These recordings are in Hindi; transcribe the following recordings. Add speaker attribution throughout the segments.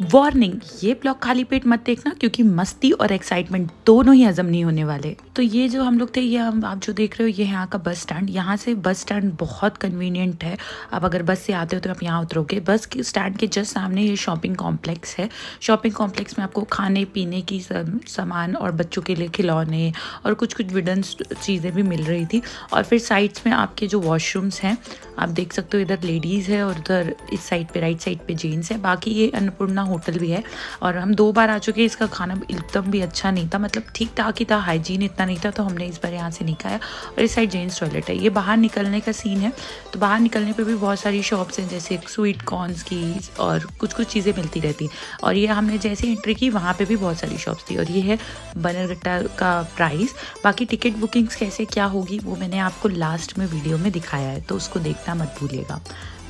Speaker 1: वार्निंग, ये ब्लॉग खाली पेट मत देखना क्योंकि मस्ती और एक्साइटमेंट दोनों ही हजम नहीं होने वाले। तो ये जो हम लोग थे, ये हम आप जो देख रहे हो, ये है यहाँ का बस स्टैंड। यहाँ से बस स्टैंड बहुत कन्वीनियंट है। आप अगर बस से आते हो तो आप यहाँ उतरोगे। बस के स्टैंड के जस्ट सामने ये शॉपिंग कॉम्प्लेक्स है। शॉपिंग कॉम्प्लेक्स में आपको खाने पीने की सामान और बच्चों के लिए खिलौने और कुछ कुछ विडन चीज़ें भी मिल रही थी। और फिर साइड्स में आपके जो वॉशरूम्स हैं, आप देख सकते हो, इधर लेडीज़ है और उधर इस साइड पे राइट साइड पे जेंट्स है। बाकी ये अन्नपूर्णा होटल भी है और हम 2 बार आ चुके हैं। इसका खाना एकदम भी अच्छा नहीं था, मतलब ठीक ठाक ही था, हाइजीन इतना नहीं था, तो हमने इस बार यहाँ से नहीं खाया। और इस साइड जेंट्स टॉयलेट है। ये बाहर निकलने का सीन है, तो बाहर निकलने पे भी बहुत सारी शॉप्स हैं, जैसे स्वीट कॉर्न्स की और कुछ कुछ चीज़ें मिलती रहती। और ये हमने जैसे एंट्री की, वहाँ पे भी बहुत सारी शॉप्स थी। और ये है बनरघट्टा का प्राइस। बाकी टिकट बुकिंग्स कैसे क्या होगी वो मैंने आपको लास्ट में वीडियो में दिखाया है, तो उसको देखना मत भूलिएगा।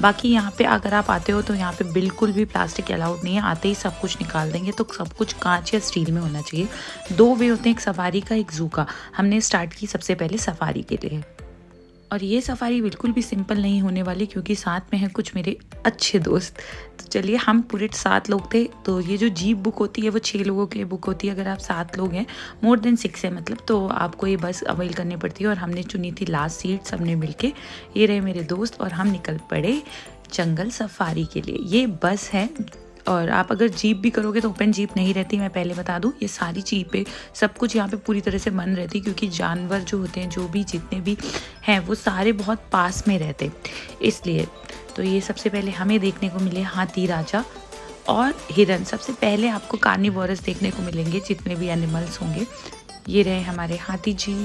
Speaker 1: बाकी यहाँ पे अगर आप आते हो तो यहाँ पे बिल्कुल भी प्लास्टिक अलाउड नहीं है। आते ही सब कुछ निकाल देंगे, तो सब कुछ कांच या स्टील में होना चाहिए। 2 वे होते हैं, एक सफारी का, एक जू का। हमने स्टार्ट की सबसे पहले सफारी के लिए। और ये सफारी बिल्कुल भी सिंपल नहीं होने वाली क्योंकि साथ में हैं कुछ मेरे अच्छे दोस्त। तो चलिए, हम पूरे 7 लोग थे। तो ये जो जीप बुक होती है वो 6 लोगों के लिए बुक होती है। अगर आप 7 लोग हैं, मोर देन 6 है मतलब, तो आपको ये बस अवेल करनी पड़ती है। और हमने चुनी थी लास्ट सीट, सबने मिलके। ये रहे मेरे दोस्त और हम निकल पड़े जंगल सफारी के लिए। ये बस है और आप अगर जीप भी करोगे तो ओपन जीप नहीं रहती, मैं पहले बता दूं। ये सारी जीपें, सब कुछ यहाँ पे पूरी तरह से बंद रहती क्योंकि जानवर जो होते हैं, जो भी जितने भी हैं, वो सारे बहुत पास में रहते, इसलिए। तो ये सबसे पहले हमें देखने को मिले हाथी राजा और हिरन। सबसे पहले आपको कार्निवोरस देखने को मिलेंगे, जितने भी एनिमल्स होंगे। ये रहे हमारे हाथी जी।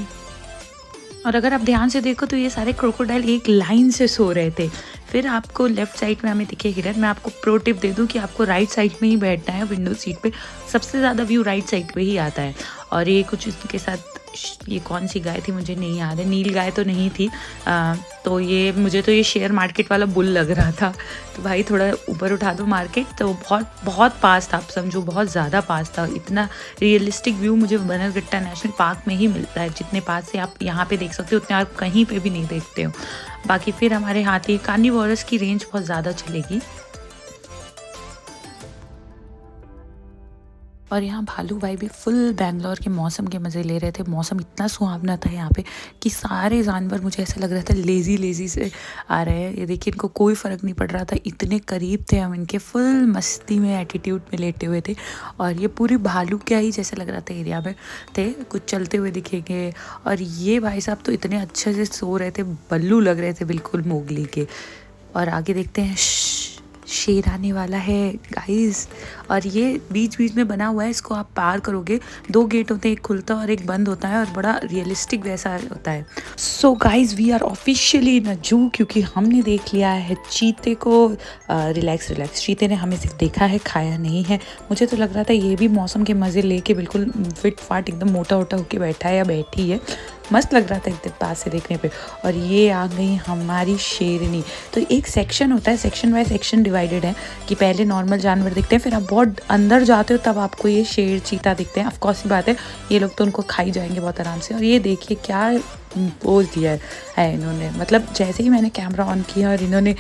Speaker 1: और अगर आप ध्यान से देखो तो ये सारे क्रोकोडाइल एक लाइन से सो रहे थे। फिर आपको लेफ्ट साइड में हमें दिखे हिरन। मैं आपको प्रो टिप दे दूं कि आपको राइट साइड में ही बैठना है, विंडो सीट पे। सबसे ज़्यादा व्यू राइट साइड पे ही आता है। और ये कुछ इसके साथ, ये कौन सी गाय थी मुझे नहीं याद है, नील गाय तो नहीं थी। तो ये मुझे तो ये शेयर मार्केट वाला बुल लग रहा था। तो भाई थोड़ा ऊपर उठा दो मार्केट। तो बहुत बहुत पास था, आप समझो बहुत ज़्यादा पास था। इतना रियलिस्टिक व्यू मुझे बनरघट्टा नेशनल पार्क में ही मिलता है। जितने पास से आप यहाँ पे देख सकते हो उतने आप कहीं पे भी नहीं देखते हो। बाकी फिर हमारे हाथी, कार्निवोरस की रेंज बहुत ज़्यादा चलेगी। और यहाँ भालू भाई भी फुल बैंगलोर के मौसम के मज़े ले रहे थे। मौसम इतना सुहावना था यहाँ पे कि सारे जानवर, मुझे ऐसा लग रहा था, लेज़ी लेज़ी से आ रहे हैं। ये देखिए, इनको कोई फ़र्क नहीं पड़ रहा था, इतने करीब थे हम इनके, फुल मस्ती में, एटीट्यूड में लेटे हुए थे। और ये पूरी भालू क्या ही जैसे लग रहा था एरिया में थे, कुछ चलते हुए दिखेंगे। और ये भाई साहब तो इतने अच्छे से सो रहे थे, बल्लू लग रहे थे बिल्कुल मोगली के। और आगे देखते हैं, शेर आने वाला है गाइस। और ये बीच बीच में बना हुआ है, इसको आप पार करोगे। 2 गेट होते हैं, एक खुलता है और एक बंद होता है, और बड़ा रियलिस्टिक वैसा होता है। So guys, we are officially in a zoo क्योंकि हमने देख लिया है चीते को। रिलैक्स रिलैक्स, चीते ने हमें सिर्फ देखा है, खाया नहीं है। मुझे तो लग रहा था ये भी मौसम के मज़े लेके बिल्कुल फिट फाट एकदम मोटा वोटा होके बैठा है या बैठी है। मस्त लग रहा था एकदम पास से देखने पे। और ये आ गई हमारी शेरनी। तो एक सेक्शन होता है, सेक्शन बाय सेक्शन डिवाइडेड है कि पहले नॉर्मल जानवर दिखते हैं, फिर आप बहुत अंदर जाते हो तब आपको ये शेर चीता दिखते हैं। ऑफकोर्स ही बात है, ये लोग तो उनको खाई जाएंगे बहुत आराम से। और ये देखिए क्या पोज दिया है इन्होंने, मतलब जैसे ही मैंने कैमरा ऑन किया और इन्होंने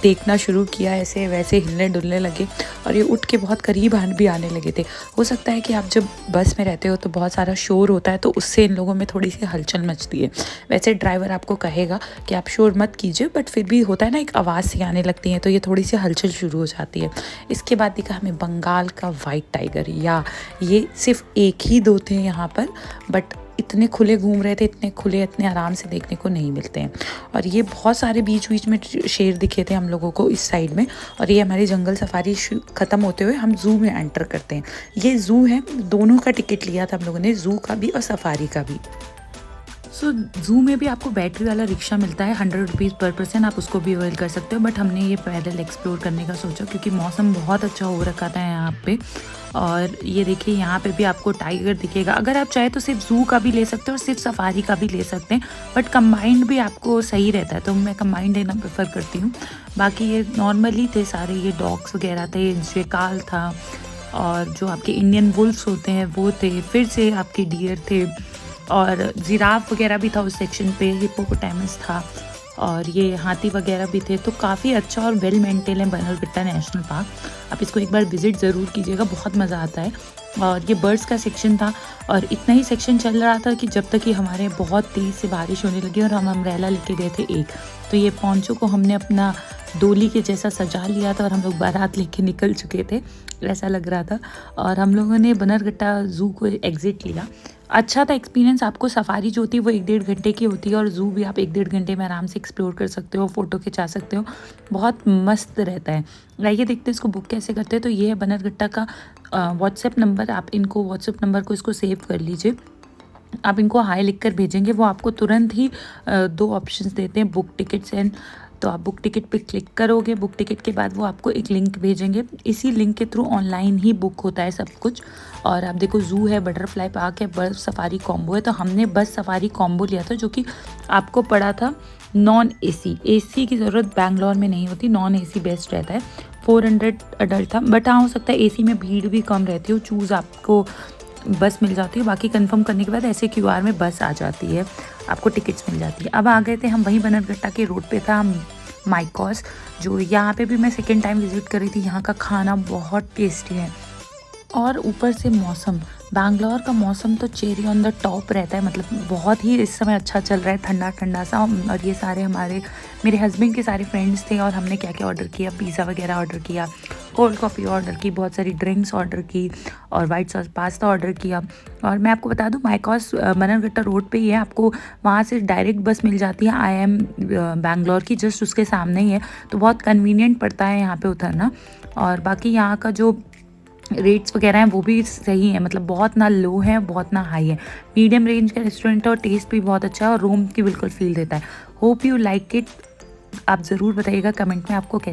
Speaker 1: देखना शुरू किया, ऐसे वैसे हिलने डुलने लगे और ये उठ के बहुत करीब भी आने लगे थे। हो सकता है कि आप जब बस में रहते हो तो बहुत सारा शोर होता है, तो उससे इन लोगों में थोड़ी सी हलचल मचती है। वैसे ड्राइवर आपको कहेगा कि आप शोर मत कीजिए, बट फिर भी होता है ना, एक आवाज़ सी आने लगती है, तो ये थोड़ी सी हलचल शुरू हो जाती है। इसके बाद दिखा हमें बंगाल का वाइट टाइगर। या ये सिर्फ एक ही 2 थे यहाँ पर, बट इतने खुले घूम रहे थे, इतने खुले, इतने आराम से देखने को नहीं मिलते हैं। और ये बहुत सारे बीच बीच में शेर दिखे थे हम लोगों को इस साइड में। और ये हमारी जंगल सफारी ख़त्म होते हुए हम जू में एंटर करते हैं। ये जू है, दोनों का टिकट लिया था हम लोगों ने, जू का भी और सफारी का भी। सो जू में भी आपको बैटरी वाला रिक्शा मिलता है, 100 रुपीज़ पर पर्सन, आप उसको भी अवेल कर सकते हो। बट हमने ये पैदल एक्सप्लोर करने का सोचा क्योंकि मौसम बहुत अच्छा हो रखा था यहाँ पे। और ये देखिए, यहाँ पे भी आपको टाइगर दिखेगा। अगर आप चाहे तो सिर्फ जू का भी ले सकते हो और सिर्फ सफारी का भी ले सकते हैं, बट कंबाइंड भी आपको सही रहता है, तो मैं कंबाइंड लेना प्रेफर करती हूँ। बाकी ये नॉर्मली थे सारे, ये डॉग्स वगैरह थे, जेकाल था, और जो आपके इंडियन वुल्फ्स होते हैं वो थे, फिर से आपके डियर थे, और जिराफ वगैरह भी था उस सेक्शन पे, हिप्पोपोटामस था। और ये हाथी वगैरह भी थे। तो काफ़ी अच्छा और वेल मेंटेन है बनरघट्टा नेशनल पार्क। आप इसको एक बार विज़िट ज़रूर कीजिएगा, बहुत मज़ा आता है। और ये बर्ड्स का सेक्शन था और इतना ही सेक्शन चल रहा था कि जब तक कि हमारे बहुत तेज़ से बारिश होने लगी और हम अम्ब्रेला लेके गए थे एक। तो ये पोंचो को हमने अपना डोली के जैसा सजा लिया था और हम लोग बारात लेके निकल चुके थे, ऐसा लग रहा था। और हम लोगों ने बनरघट्टा ज़ू को एग्ज़िट लिया। अच्छा था एक्सपीरियंस। आपको सफारी जो होती है वो 1-1.5 घंटे की होती है और ज़ू भी आप 1-1.5 घंटे में आराम से एक्सप्लोर कर सकते हो, फ़ोटो खिंचा सकते हो, बहुत मस्त रहता है। आइए देखते हैं इसको बुक कैसे करते हैं। तो ये है बनरघट्टा का व्हाट्सएप नंबर। आप इनको व्हाट्सएप नंबर को इसको सेव कर लीजिए। आप इनको हाय लिख कर भेजेंगे, वो आपको तुरंत ही 2 ऑप्शंस देते हैं, बुक टिकट्स एंड। तो आप बुक टिकट पे क्लिक करोगे, बुक टिकट के बाद वो आपको एक लिंक भेजेंगे। इसी लिंक के थ्रू ऑनलाइन ही बुक होता है सब कुछ। और आप देखो ज़ू है, बटरफ्लाई पार्क है, बस सफारी कॉम्बो है। तो हमने बस सफारी कॉम्बो लिया था जो कि आपको पड़ा था नॉन एसी। एसी की ज़रूरत बैंगलोर में नहीं होती, नॉन एसी बेस्ट रहता है। 400 अडल्ट था, बट हाँ हो सकता है एसी में भीड़ भी कम रहती हो, चूज़ आपको बस मिल जाती है। बाकी कंफर्म करने के बाद ऐसे क्यूआर में बस आ जाती है, आपको टिकट्स मिल जाती है। अब आ गए थे हम वहीं बनरघट्टा के रोड पे था माइकॉस, जो यहाँ पे भी मैं सेकेंड टाइम विजिट कर रही थी। यहाँ का खाना बहुत टेस्टी है और ऊपर से मौसम, बैंगलोर का मौसम तो चेरी ऑन द टॉप रहता है। मतलब बहुत ही इस समय अच्छा चल रहा है, ठंडा ठंडा सा। और ये सारे मेरे हस्बैंड के सारे फ्रेंड्स थे और हमने क्या क्या ऑर्डर किया, पिज़्ज़ा वगैरह ऑर्डर किया, कोल्ड कॉफ़ी ऑर्डर की, बहुत सारी ड्रिंक्स ऑर्डर की और वाइट सॉस पास्ता ऑर्डर किया। और मैं आपको बता दूं माइकॉस बनरघट्टा रोड पे ही है, आपको वहाँ से डायरेक्ट बस मिल जाती है IIM बैंगलोर की, जस्ट उसके सामने ही है। तो बहुत कन्वीनियंट पड़ता है यहाँ पे उतरना। और बाकी यहाँ का जो रेट्स वगैरह हैं वो भी सही है, मतलब बहुत ना लो है बहुत ना हाई है, मीडियम रेंज का रेस्टोरेंट है और टेस्ट भी बहुत अच्छा है और रूम की बिल्कुल फील देता है। Hope you like it. आप ज़रूर बताइएगा कमेंट में आपको कैसे